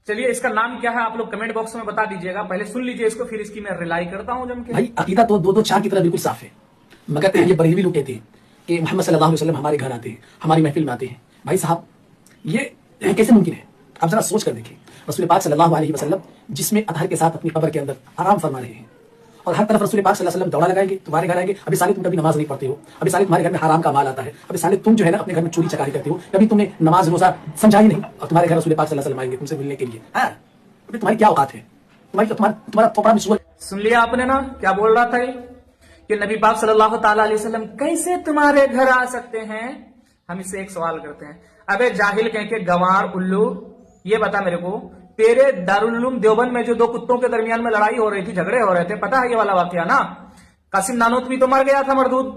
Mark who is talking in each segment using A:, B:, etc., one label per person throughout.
A: चलिए इसका नाम क्या है आप लोग कमेंट बॉक्स में बता दीजिएगा। पहले सुन लीजिए इसको, फिर इसकी मैं रिलाई करता हूँ जम के।
B: भाई अकीदा तो दो चार की तरह बिल्कुल साफ है, मगर ये बरेलवी लोग कहते हैं कि मोहम्मद सल्लल्लाहु अलैहि वसल्लम हमारे घर आते हैं, हमारी महफिल में आते हैं। भाई साहब ये कैसे मुमकिन है? आप जरा सोच कर देखिए। रसूल पाक सल्लल्लाहु अलैहि वसल्लम जिसमें अतहर के साथ अपनी कब्र के अंदर आराम फरमा रहे हैं, और हर तरफ रसूल पाक सल्लल्लाहु अलैहि वसल्लम दौड़ा लगाएंगे, तुम्हारे घर आएंगे। अभी साले तुम कभी नमाज नहीं पढ़ते हो, अभी साले तुम्हारे घर में हराम का माल आता है, अभी साले तुम जो है ना अपने घर में चोरी चकारी करते हो, कभी तुमने नमाज रोजा समझा ही नहीं, और तुम्हारे घर रसूल पाक सल्लल्लाहु अलैहि वसल्लम आएंगे तुमसे मिलने के लिए। हाँ, अभी तुम्हारी क्या औकात है? तुम्हारा थोपड़ा मिसुआ।
A: सुन लिया आपने ना क्या बोल रहा था ये, कि नबी पाक सल्लल्लाहु ताला अलैहि वसल्लम कैसे तुम्हारे घर आ सकते हैं। हम इससे एक सवाल करते हैं, अबे जाहिल कह के गंवार उल्लू, ये बता मेरे को, तेरे दारुल उलूम देवबंद में जो दो कुत्तों के दरमियान में लड़ाई हो रही थी, झगड़े हो रहे थे, पता है ये वाला वाकया ना? कासिम नानोतवी तो मर गया था मरदूद,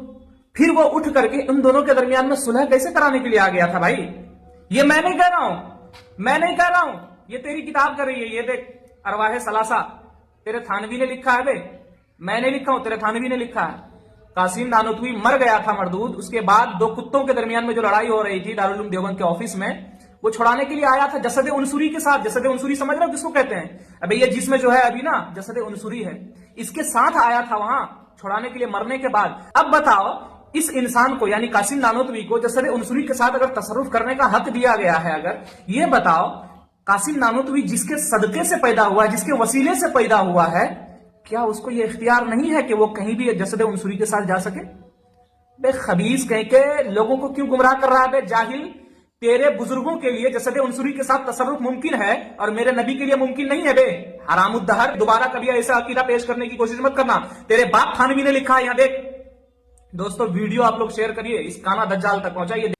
A: फिर वो उठ करके उन दोनों के दरमियान में सुलह कैसे कराने के लिए आ गया था भाई। ये मैं नहीं कह रहा हूं, मैं नहीं कह रहा हूं, ये तेरी किताब कर रही है। ये देख अरवाहे सलासा, तेरे थानवी ने लिखा है बे, मैं नहीं लिखा हूं, तेरे थानवी ने लिखा है। कासिम नानोतवी मर गया था मरदूद, उसके बाद दो कुत्तों के दरमियान में जो लड़ाई हो रही थी दारुल उलूम देवबंद के ऑफिस में, वो छुड़ाने के लिए आया था जसद उनसुरी के साथ। जसद उनसुरी समझ रहे हो किसको कहते हैं? अबे ये जिसमें जो है अभी ना जसद उनसुरी है, इसके साथ आया था वहां छुड़ाने के लिए मरने के बाद। अब बताओ इस इंसान को यानी कासिम नानोतवी को जसद उनसुरी के साथ अगर तसर्रुफ करने का हक दिया गया है, अगर ये बताओ कासिम नानोतवी जिसके सदके से पैदा हुआ है, जिसके वसीले से पैदा हुआ है, क्या उसको ये इख्तियार नहीं है कि वो कहीं भी जसद उनसुरी के साथ जा सके? बे खबीस कह के लोगों को क्यों गुमराह कर रहा है? बे जाहिल, तेरे बुजुर्गों के लिए जसद उनसुरी के साथ तसर्रुफ मुमकिन है और मेरे नबी के लिए मुमकिन नहीं है। बे हरामुद्दहर, दोबारा कभी ऐसा अकीदा पेश करने की कोशिश मत करना। तेरे बाप थानवी ने लिखा है, यहां देख। दोस्तों वीडियो आप लोग शेयर करिए, इस काना दज्जाल तक पहुंचाइए।